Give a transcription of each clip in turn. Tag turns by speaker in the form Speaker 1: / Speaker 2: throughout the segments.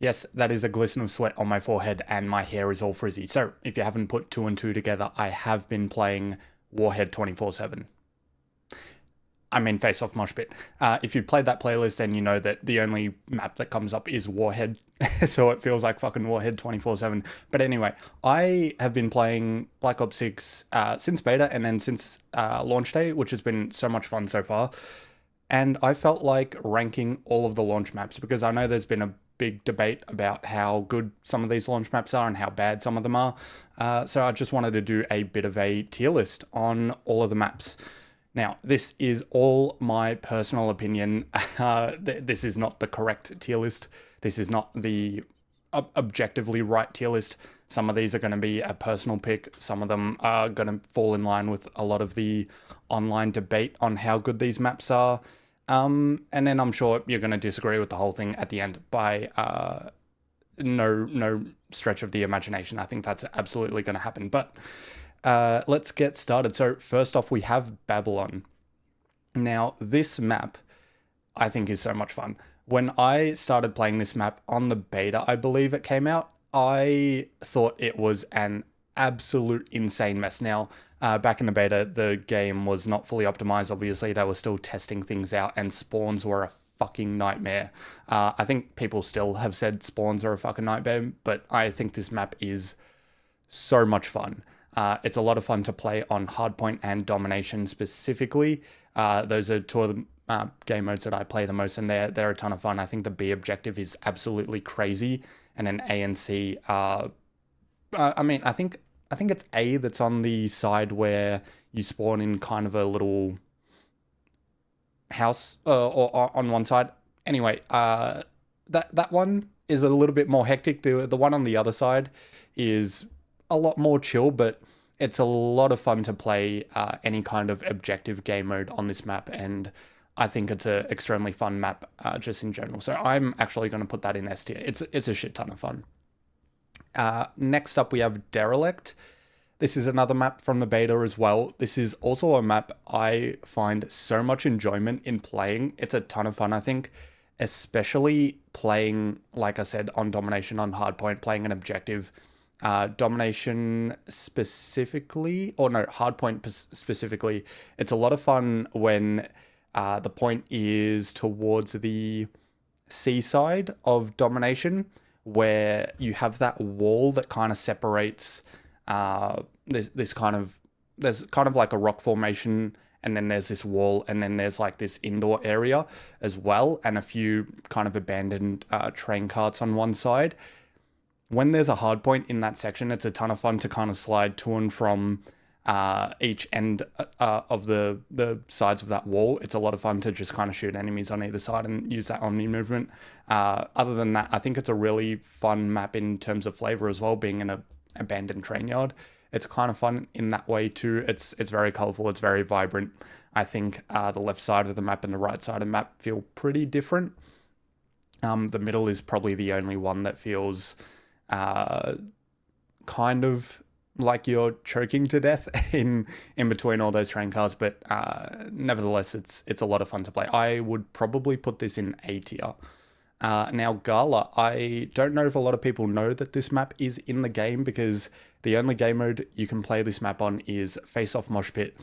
Speaker 1: Yes, that is a glisten of sweat on my forehead and my hair is all frizzy. So, if you haven't put two and two together, I have been playing Warhead 24/7. I mean, Face Off Mosh Pit. If you played that playlist, then you know that the only map that comes up is Warhead. So it feels like fucking Warhead 24/7. But anyway, I have been playing Black Ops 6 since beta and then since launch day, which has been so much fun so far. And I felt like ranking all of the launch maps because I know there's been a big debate about how good some of these launch maps are and how bad some of them are. So I just wanted to do a bit of a tier list on all of the maps. Now, this is all my personal opinion. This is not the correct tier list. This is not the objectively right tier list. Some of these are going to be a personal pick. Some of them are going to fall in line with a lot of the online debate on how good these maps are. And then I'm sure you're going to disagree with the whole thing at the end by no stretch of the imagination. I think that's absolutely going to happen. But let's get started. So first off, we have Babylon. Now, this map, I think, is so much fun. When I started playing this map on the beta, I believe it came out, I thought it was an absolute insane mess. Now, back in the beta, the game was not fully optimized. Obviously, they were still testing things out, and spawns were a fucking nightmare. I think people still have said spawns are a fucking nightmare, but I think this map is so much fun. It's a lot of fun to play on Hardpoint and Domination specifically. Those are two of the game modes that I play the most, and they're a ton of fun. I think the B objective is absolutely crazy, and then A and C are. I think it's A that's on the side where you spawn in kind of a little house, or on one side. Anyway, that one is a little bit more hectic. The one on the other side is a lot more chill, but it's a lot of fun to play any kind of objective game mode on this map, and I think it's an extremely fun map just in general. So I'm actually going to put that in S tier. It's a shit ton of fun. Next up, we have Derelict. This is another map from the beta as well. This is also a map I find so much enjoyment in playing. It's a ton of fun, I think, especially playing, like I said, on Domination, on Hardpoint, playing an objective. Domination specifically, or no, Hardpoint specifically, it's a lot of fun when the point is towards the seaside of Domination, where you have that wall that kind of separates there's kind of like a rock formation, and then there's this wall, and then there's like this indoor area as well, and a few kind of abandoned train carts on one side. When there's a hard point in that section, it's a ton of fun to kind of slide to and from each end of the sides of that wall. It's a lot of fun to just kind of shoot enemies on either side and use that omni movement. Other than that, I think it's a really fun map in terms of flavor as well, being in an abandoned train yard. It's kind of fun in that way too. It's very colorful. It's very vibrant. I think the left side of the map and the right side of the map feel pretty different. The middle is probably the only one that feels kind of like you're choking to death in between all those train cars, but nevertheless, it's a lot of fun to play. I would probably put this in A tier. Now, Gala, I don't know if a lot of people know that this map is in the game, because the only game mode you can play this map on is Face Off Mosh Pit,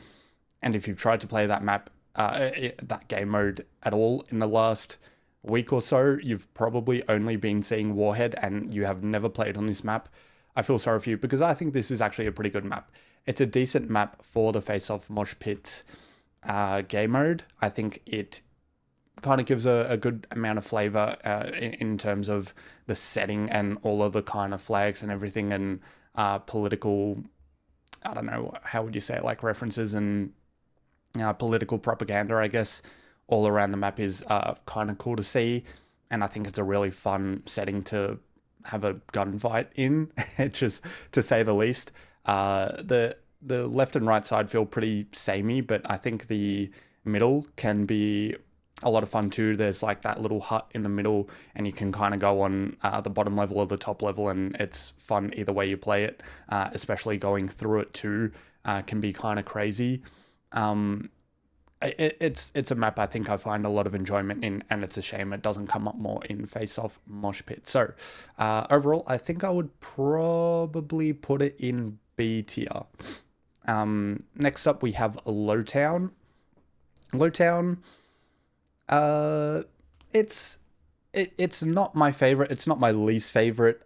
Speaker 1: and if you've tried to play that map, that game mode at all in the last week or so, you've probably only been seeing Warhead and you have never played on this map. I feel sorry for you, because I think this is actually a pretty good map. It's a decent map for the Face Off Mosh Pit game mode. I think it kind of gives a good amount of flavor in terms of the setting and all of the kind of flags and everything, and political, I don't know, how would you say it, like references and political propaganda, I guess, all around the map is kind of cool to see, and I think it's a really fun setting to have a gunfight in, just to say the least. The left and right side feel pretty samey, but I think the middle can be a lot of fun too. There's like that little hut in the middle, and you can kind of go on the bottom level or the top level, and it's fun either way you play it, especially going through it too can be kind of crazy. It's a map I think I find a lot of enjoyment in, and it's a shame it doesn't come up more in Face Off Mosh Pit. So overall, I think I would probably put it in B tier. Next up, we have Lowtown. Lowtown, uh, it's not my favorite. It's not my least favorite.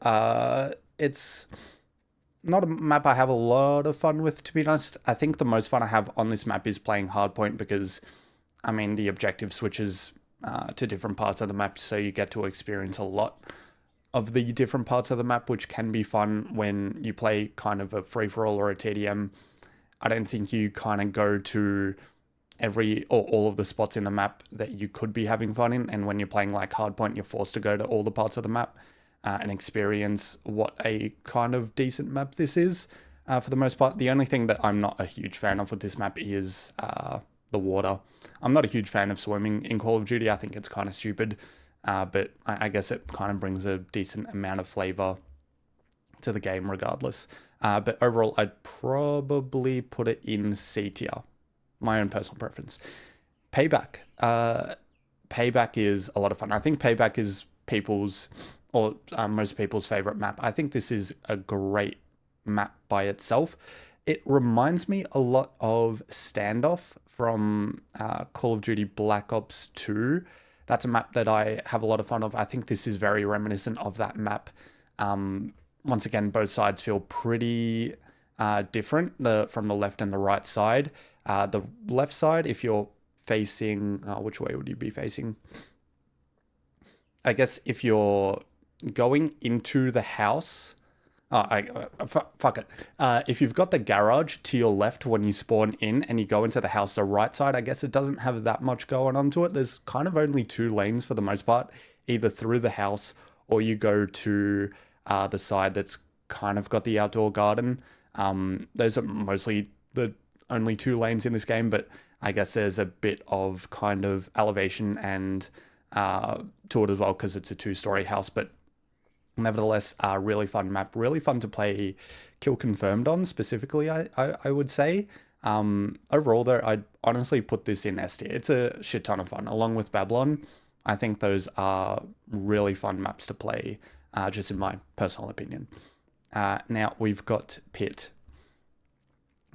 Speaker 1: It's not a map I have a lot of fun with, to be honest. I think the most fun I have on this map is playing Hardpoint because, I mean, the objective switches to different parts of the map, so you get to experience a lot of the different parts of the map, which can be fun when you play kind of a free-for-all or a TDM. I don't think you kind of go to every or all of the spots in the map that you could be having fun in, and when you're playing like Hardpoint, you're forced to go to all the parts of the map and experience what a kind of decent map this is. For the most part, the only thing that I'm not a huge fan of with this map is the water. I'm not a huge fan of swimming in Call of Duty. I think it's kind of stupid, but I guess it kind of brings a decent amount of flavor to the game regardless. But overall, I'd probably put it in C tier. My own personal preference. Payback. Payback is a lot of fun. I think Payback is people's, or most people's favorite map. I think this is a great map by itself. It reminds me a lot of Standoff from Call of Duty Black Ops 2. That's a map that I have a lot of fun of. I think this is very reminiscent of that map. Once again, both sides feel pretty different from the left and the right side. The left side, if you're facing, which way would you be facing? I guess if you're going into the house, fuck it. If you've got the garage to your left when you spawn in and you go into the house, the right side, I guess it doesn't have that much going on to it. There's kind of only two lanes for the most part, either through the house or you go to the side that's kind of got the outdoor garden. Those are mostly the only two lanes in this game, but I guess there's a bit of kind of elevation and to it as well because it's a two-story house, but nevertheless, really fun map, really fun to play Kill Confirmed on specifically, I would say. Overall though, I'd honestly put this in S tier. It's a shit ton of fun. Along with Babylon, I think those are really fun maps to play, just in my personal opinion. Now we've got Pit.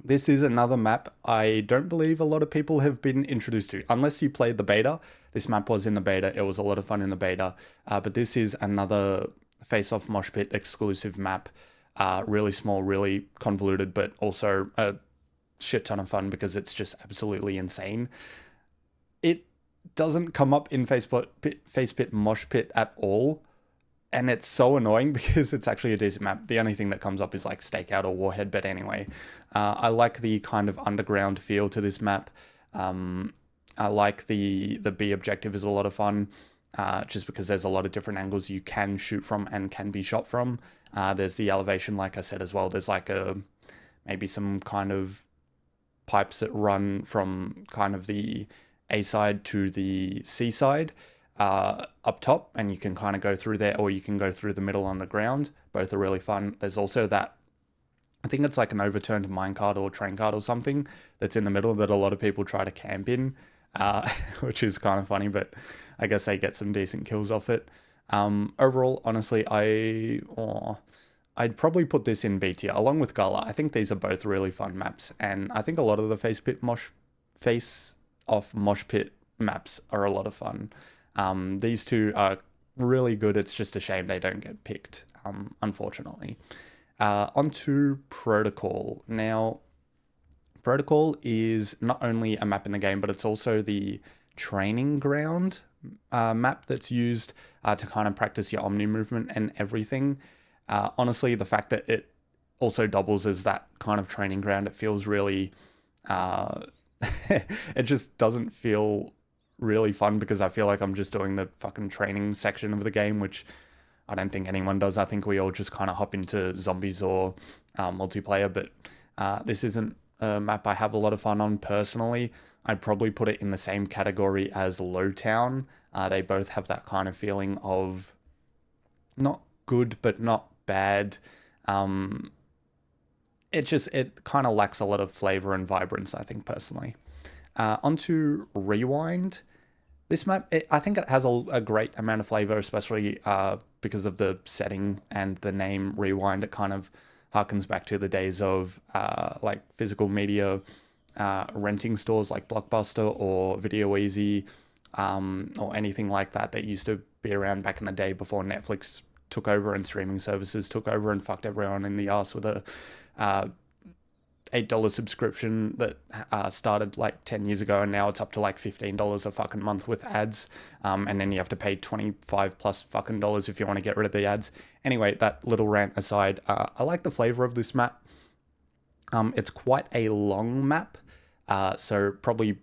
Speaker 1: This is another map I don't believe a lot of people have been introduced to, unless you played the beta. This map was in the beta. It was a lot of fun in the beta, but this is another Face Off Mosh Pit exclusive map. Really small, really convoluted, but also a shit ton of fun because it's just absolutely insane. It doesn't come up in Face Pit Mosh Pit at all. And it's so annoying because it's actually a decent map. The only thing that comes up is like Stakeout or Warhead, but anyway. I like the kind of underground feel to this map. I like the B objective is a lot of fun, just because there's a lot of different angles you can shoot from and can be shot from. There's the elevation, like I said as well. There's like maybe some kind of pipes that run from kind of the A side to the C side. Up top, and you can kind of go through there, or you can go through the middle on the ground. Both are really fun. There's also that, I think it's like an overturned minecart or train cart or something that's in the middle that a lot of people try to camp in, which is kind of funny, but I guess they get some decent kills off it. Overall, honestly, I'd probably put this in B tier along with Gala. I think these are both really fun maps, and I think a lot of the Face Off Mosh Pit maps are a lot of fun. These two are really good. It's just a shame they don't get picked, unfortunately. Onto Protocol. Now, Protocol is not only a map in the game, but it's also the training ground map that's used to kind of practice your Omni movement and everything. Honestly, the fact that it also doubles as that kind of training ground, it feels really... it just doesn't feel really fun because I feel like I'm just doing the fucking training section of the game, which I don't think anyone does. I think we all just kind of hop into zombies or multiplayer, but this isn't a map I have a lot of fun on personally. I'd probably put it in the same category as Lowtown. They both have that kind of feeling of not good, but not bad. It kind of lacks a lot of flavor and vibrance, I think, personally. Onto Rewind. This map, I think it has a great amount of flavor, especially because of the setting and the name Rewind. It kind of harkens back to the days of like physical media renting stores like Blockbuster or Video Easy, or anything like that that used to be around back in the day before Netflix took over and streaming services took over and fucked everyone in the ass with a $8 subscription that started like 10 years ago, and now it's up to like $15 a fucking month with ads, and then you have to pay 25 plus fucking dollars if you want to get rid of the ads. Anyway, that little rant aside, I like the flavor of this map. It's quite a long map, so probably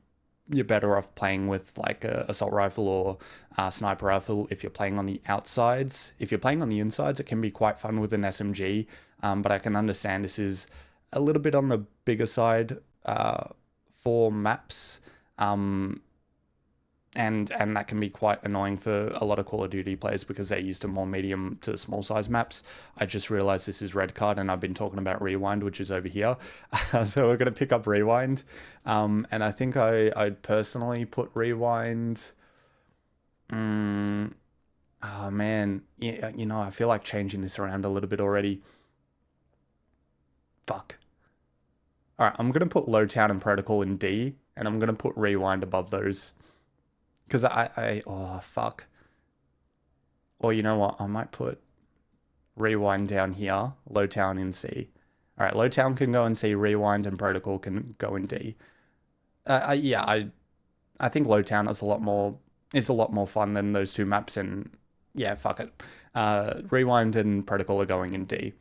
Speaker 1: you're better off playing with like a assault rifle or a sniper rifle if you're playing on the outsides. If you're playing on the insides, it can be quite fun with an SMG, but I can understand this is a little bit on the bigger side for maps, and that can be quite annoying for a lot of Call of Duty players because they're used to more medium to small size maps. I just realized this is red card, and I've been talking about Rewind, which is over here. So we're going to pick up Rewind, and I think I'd personally put Rewind. Oh man, yeah, I feel like changing this around a little bit already. Fuck. All right, I'm going to put Lowtown and Protocol in D, and I'm going to put Rewind above those. Because oh, fuck. Or you know what? I might put Rewind down here, Lowtown in C. All right, Lowtown can go in C, Rewind and Protocol can go in D. Yeah, I think Lowtown is a lot more fun than those two maps, and yeah, fuck it. Rewind and Protocol are going in D.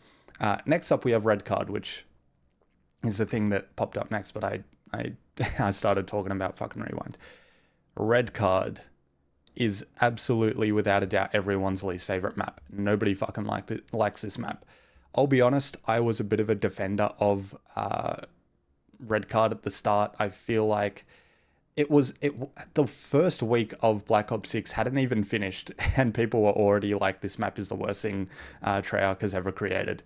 Speaker 1: Next up, we have Red Card, which is the thing that popped up next, but I started talking about fucking Rewind. Red Card is absolutely, without a doubt, everyone's least favorite map. Nobody fucking likes this map. I'll be honest, I was a bit of a defender of Red Card at the start. I feel like the first week of Black Ops 6 hadn't even finished, and people were already like, this map is the worst thing Treyarch has ever created.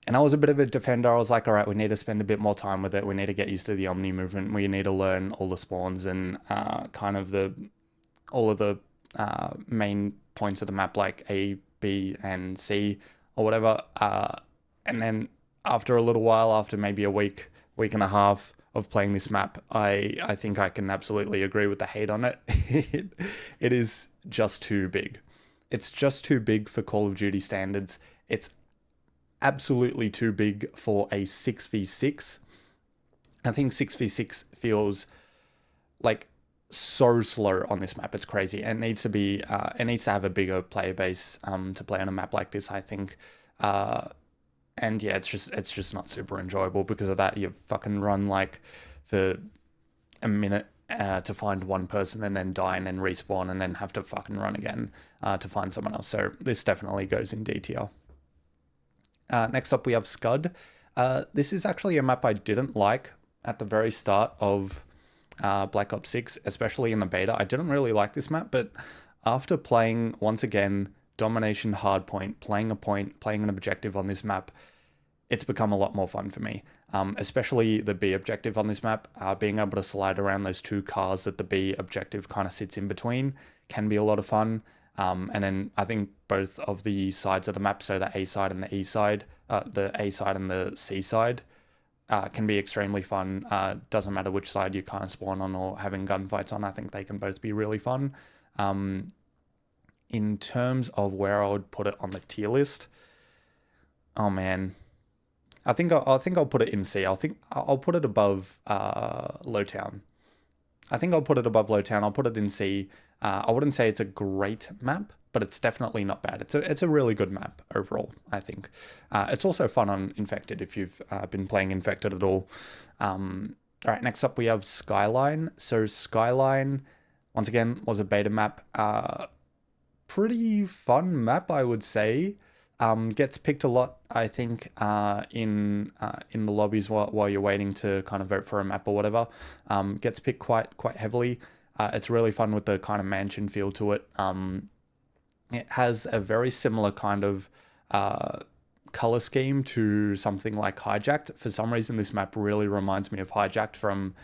Speaker 1: And I was a bit of a defender. I was like, all right, we need to spend a bit more time with it. We need to get used to the Omni movement. We need to learn all the spawns and kind of all of the main points of the map, like A, B, and C, or whatever. And then after a little while, after maybe a week and a half of playing this map, I think I can absolutely agree with the hate on it. It is just too big. It's just too big for Call of Duty standards. It's absolutely too big for a 6v6. I think 6v6 feels like so slow on this map. It's crazy. It needs to have a bigger player base to play on a map like this, I think. And yeah, it's just not super enjoyable because of that. You fucking run like for a minute to find one person and then die and then respawn and then have to fucking run again to find someone else. So this definitely goes in D tier. Next up, we have Scud. This is actually a map I didn't like at the very start of Black Ops 6, especially in the beta. I didn't really like this map, but after playing, once again, Domination Hardpoint, playing an objective on this map, it's become a lot more fun for me. Especially the B objective on this map, being able to slide around those two cars that the B objective kind of sits in between can be a lot of fun. And then I think both of the sides of the map, so the A side and the E side, the A side and the C side, can be extremely fun. Doesn't matter which side you kind of spawn on or having gunfights on. I think they can both be really fun. In terms of where I would put it on the tier list, oh man, I think I'll put it in C. I'll put it above Lowtown. I think I'll put it above Lowtown. I'll put it in C. I wouldn't say it's a great map, but it's definitely not bad. It's a really good map overall, I think. It's also fun on Infected if you've been playing Infected at all. All right, next up we have Skyline. So Skyline, once again, was a beta map. Pretty fun map, I would say. Gets picked a lot, I think, in the lobbies while you're waiting to kind of vote for a map or whatever. Gets picked quite heavily. It's really fun with the kind of mansion feel to it. It has a very similar kind of color scheme to something like Hijacked. For some reason, this map really reminds me of Hijacked from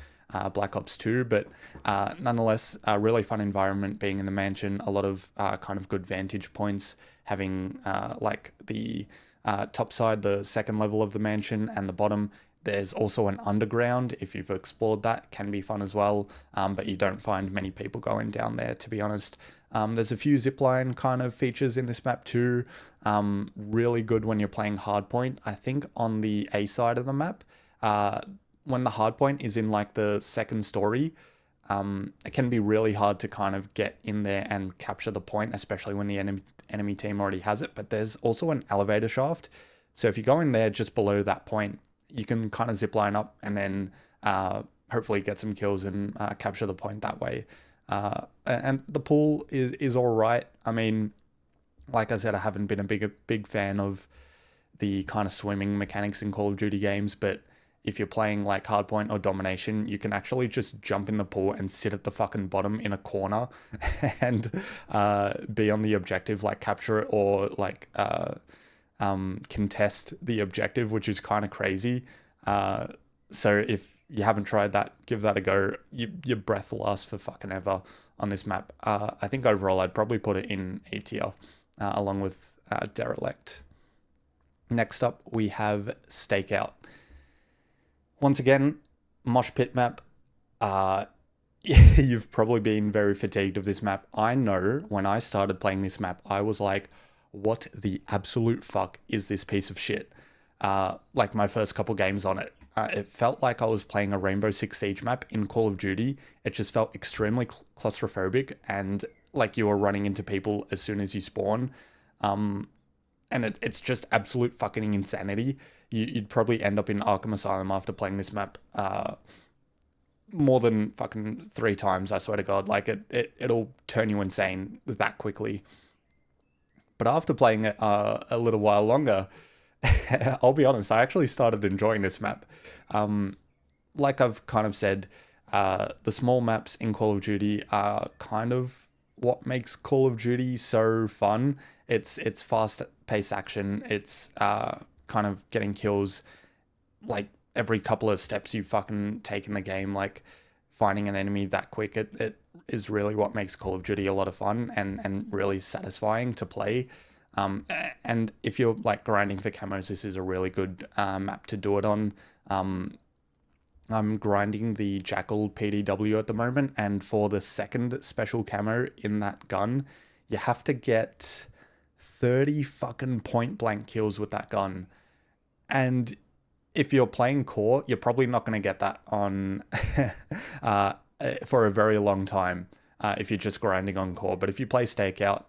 Speaker 1: Black Ops 2, but nonetheless, a really fun environment being in the mansion, a lot of kind of good vantage points, having like the top side, the second level of the mansion, and the bottom. There's also an underground, if you've explored that, can be fun as well, but you don't find many people going down there, to be honest. There's a few zipline kind of features in this map too. Really good when you're playing hardpoint. I think on the A side of the map, when the hardpoint is in like the second story, it can be really hard to kind of get in there and capture the point, especially when the enemy team already has it. But there's also an elevator shaft. So if you go in there just below that point, you can kind of zip line up and then hopefully get some kills and capture the point that way. And the pool is all right. I mean, like I said, I haven't been a big fan of the kind of swimming mechanics in Call of Duty games, but if you're playing like hardpoint or domination, you can actually just jump in the pool and sit at the fucking bottom in a corner and be on the objective, like capture it or like contest the objective, which is kind of crazy. So if you haven't tried that, give that a go. Your breath lasts for fucking ever on this map. I think overall I'd probably put it in A tier along with Derelict. Next up, we have Stakeout. Once again, mosh pit map. You've probably been very fatigued of this map. I know when I started playing this map, I was like, what the absolute fuck is this piece of shit? Like my first couple games on it. It felt like I was playing a Rainbow Six Siege map in Call of Duty. It just felt extremely claustrophobic and like you were running into people as soon as you spawn. And it's just absolute fucking insanity. You'd probably end up in Arkham Asylum after playing this map more than fucking 3 times, I swear to God. Like it'll turn you insane that quickly. But after playing it a little while longer, I'll be honest, I actually started enjoying this map. Like I've kind of said, the small maps in Call of Duty are kind of what makes Call of Duty so fun. It's fast-paced action. It's kind of getting kills like every couple of steps you fucking take in the game. Like finding an enemy that quick, it is really what makes Call of Duty a lot of fun and really satisfying to play. And if you're like grinding for camos, this is a really good map to do it on. I'm grinding the Jackal PDW at the moment, and for the second special camo in that gun, you have to get 30 fucking point blank kills with that gun. And if you're playing core, you're probably not going to get that on for a very long time if you're just grinding on core. But if you play Stakeout,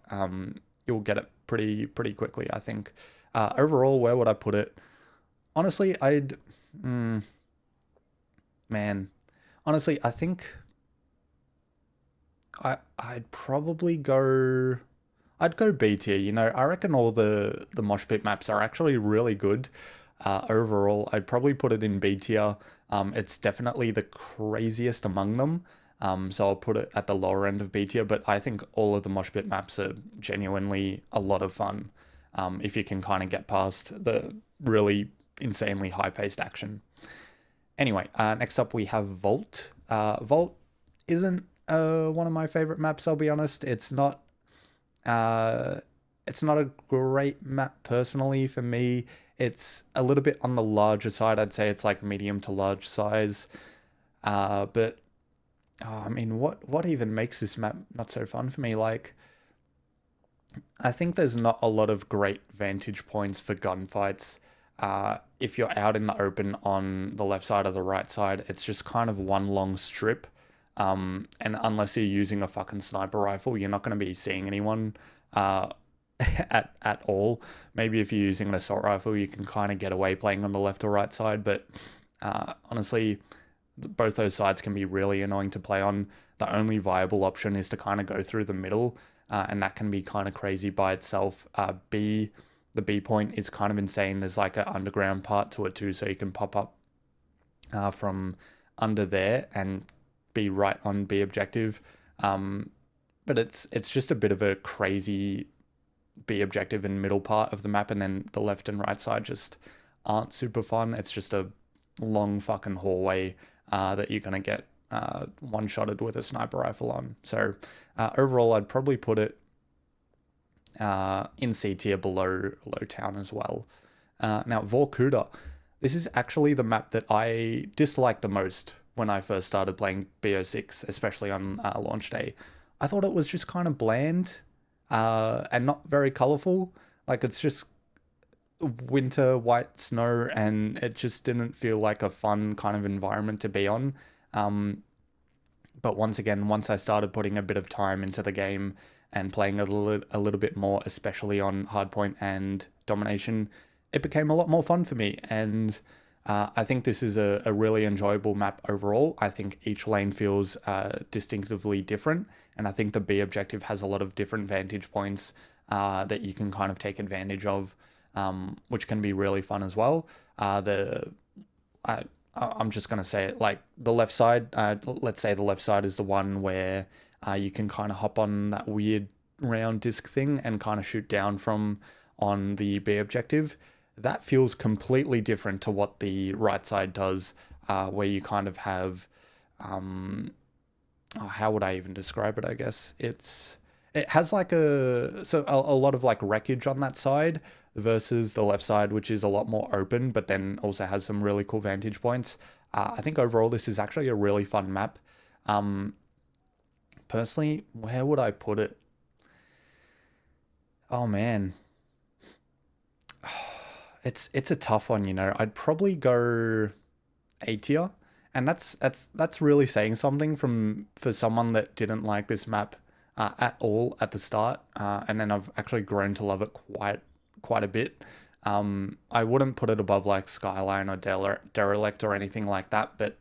Speaker 1: you'll get it pretty quickly, I think. Overall, where would I put it? Honestly, honestly, I think I'd probably go. I'd go B tier. You know, I reckon all the mosh pit maps are actually really good. Overall, I'd probably put it in B tier. It's definitely the craziest among them. So I'll put it at the lower end of B tier, but I think all of the mosh pit maps are genuinely a lot of fun. If you can kind of get past the really insanely high-paced action. Anyway, next up we have Vault. Vault isn't one of my favorite maps, I'll be honest. It's not a great map personally for me. It's a little bit on the larger side. I'd say it's like medium to large size. But I mean, what even makes this map not so fun for me? Like, I think there's not a lot of great vantage points for gunfights. If you're out in the open on the left side or the right side, it's just kind of one long strip. And unless you're using a fucking sniper rifle, you're not going to be seeing anyone at all. Maybe if you're using an assault rifle, you can kind of get away playing on the left or right side. But honestly, both those sides can be really annoying to play on. The only viable option is to kind of go through the middle, and that can be kind of crazy by itself. The B point is kind of insane. There's like an underground part to it too, so you can pop up from under there and be right on B objective. But it's just a bit of a crazy B objective in middle part of the map, and then the left and right side just aren't super fun. It's just a long fucking hallway that you're going to get one-shotted with a sniper rifle on. So overall, I'd probably put it in C tier below low town as well. Now, Vorkuta. This is actually the map that I disliked the most when I first started playing BO6, especially on launch day. I thought it was just kind of bland and not very colorful. Like, it's just winter, white snow, and it just didn't feel like a fun kind of environment to be on. But once again, once I started putting a bit of time into the game and playing a little bit more, especially on hardpoint and domination, it became a lot more fun for me. And I think this is a really enjoyable map overall. I think each lane feels distinctively different, and I think the B objective has a lot of different vantage points that you can kind of take advantage of, which can be really fun as well. I'm just going to say it, like the left side, let's say the left side is the one where you can kind of hop on that weird round disc thing and kind of shoot down from on the B objective. That feels completely different to what the right side does, where you kind of have, how would I even describe it? I guess it has like a lot of like wreckage on that side versus the left side, which is a lot more open, but then also has some really cool vantage points. I think overall this is actually a really fun map. Personally, where would I put it? Oh man. It's a tough one, you know. I'd probably go A tier, and that's really saying something for someone that didn't like this map at all at the start, and then I've actually grown to love it quite a bit. I wouldn't put it above like Skyline or Derelict or anything like that, but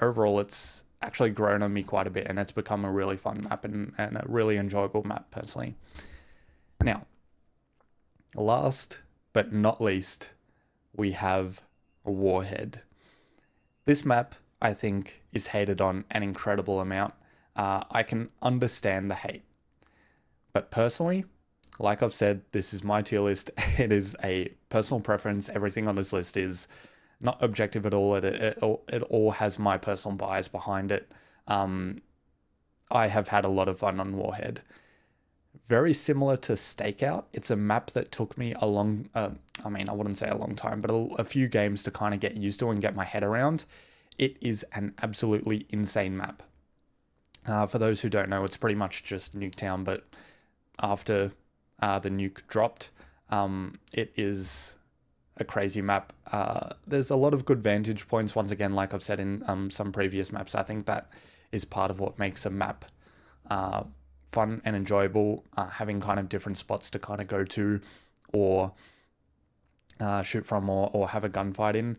Speaker 1: overall it's actually grown on me quite a bit, and it's become a really fun map and a really enjoyable map personally. Now, last but not least, we have Warhead. This map, I think, is hated on an incredible amount. I can understand the hate. But personally, like I've said, this is my tier list. It is a personal preference. Everything on this list is not objective at all. It all has my personal bias behind it. I have had a lot of fun on Warhead. Very similar to Stakeout. It's a map that took me I wouldn't say a long time, but a few games to kind of get used to and get my head around. It is an absolutely insane map. For those who don't know, it's pretty much just Nuketown, but after the nuke dropped, it is a crazy map. There's a lot of good vantage points. Once again, like I've said in some previous maps, I think that is part of what makes a map fun and enjoyable, having kind of different spots to kind of go to or shoot from or have a gunfight in.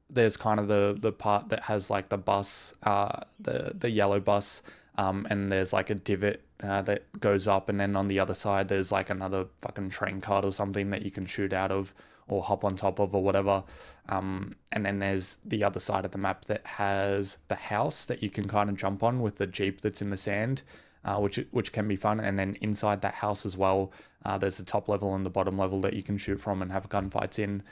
Speaker 1: There's kind of the part that has like the bus, the yellow bus, and there's like a divot that goes up, and then on the other side there's like another fucking train cart or something that you can shoot out of or hop on top of or whatever. And then there's the other side of the map that has the house that you can kind of jump on with the jeep that's in the sand, which can be fun. And then inside that house as well, there's the top level and the bottom level that you can shoot from and have gunfights in.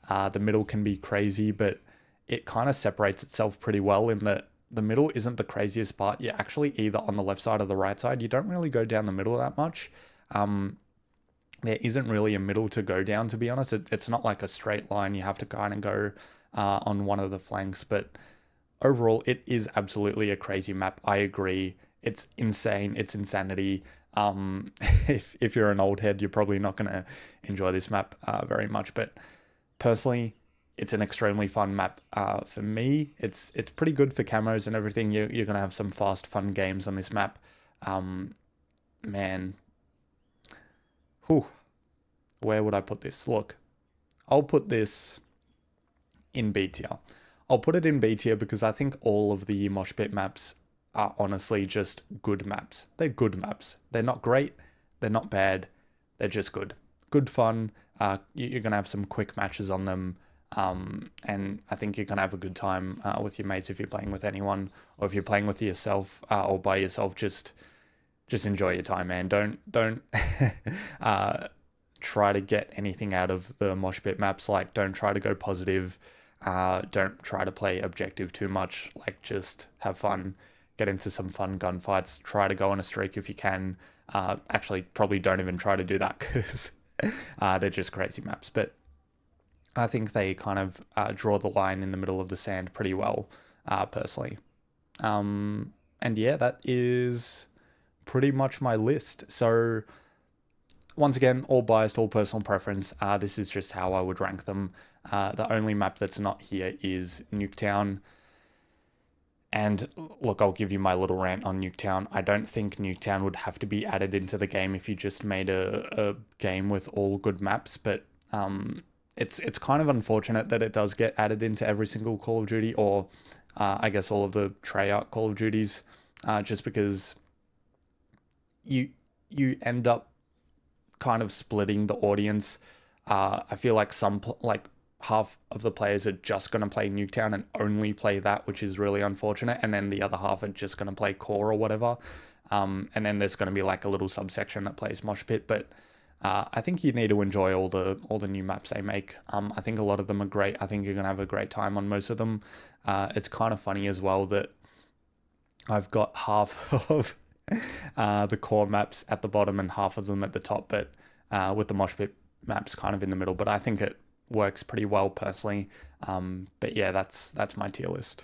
Speaker 1: The middle can be crazy, but it kind of separates itself pretty well in that the middle isn't the craziest part. You're actually either on the left side or the right side. You don't really go down the middle that much. There isn't really a middle to go down, to be honest. It's not like a straight line. You have to kind of go on one of the flanks. But overall, it is absolutely a crazy map. I agree. It's insane. It's insanity. If you're an old head, you're probably not going to enjoy this map very much. But personally, it's an extremely fun map. For me, it's pretty good for camos and everything. You're going to have some fast, fun games on this map. Man. Whew. Where would I put this? Look, I'll put this in B tier. I'll put it in B tier because I think all of the Mosh Pit maps are honestly just good maps. They're good maps. They're not great. They're not bad. They're just good. Good fun. You're going to have some quick matches on them. And I think you're going to have a good time with your mates if you're playing with anyone, or if you're playing with yourself or by yourself. Just enjoy your time, man. Don't try to get anything out of the Mosh Pit maps. Like, don't try to go positive. Don't try to play objective too much. Like, just have fun, get into some fun gunfights, try to go on a streak if you can. Actually, probably don't even try to do that because they're just crazy maps. But I think they kind of draw the line in the middle of the sand pretty well, personally. And yeah, that is pretty much my list. So once again, all biased, all personal preference. This is just how I would rank them. The only map that's not here is Nuketown. And look, I'll give you my little rant on Nuketown. I don't think Nuketown would have to be added into the game if you just made a game with all good maps, but it's kind of unfortunate that it does get added into every single Call of Duty, or I guess all of the Treyarch Call of Duties, just because you end up kind of splitting the audience. I feel like half of the players are just going to play Nuketown and only play that, which is really unfortunate. And then the other half are just going to play Core or whatever. And then there's going to be like a little subsection that plays Mosh Pit. But I think you need to enjoy all the new maps they make. I think a lot of them are great. I think you're going to have a great time on most of them. It's kind of funny as well that I've got half of the core maps at the bottom and half of them at the top, but with the Mosh Pit maps kind of in the middle. But I think it works pretty well personally. But yeah, that's my tier list.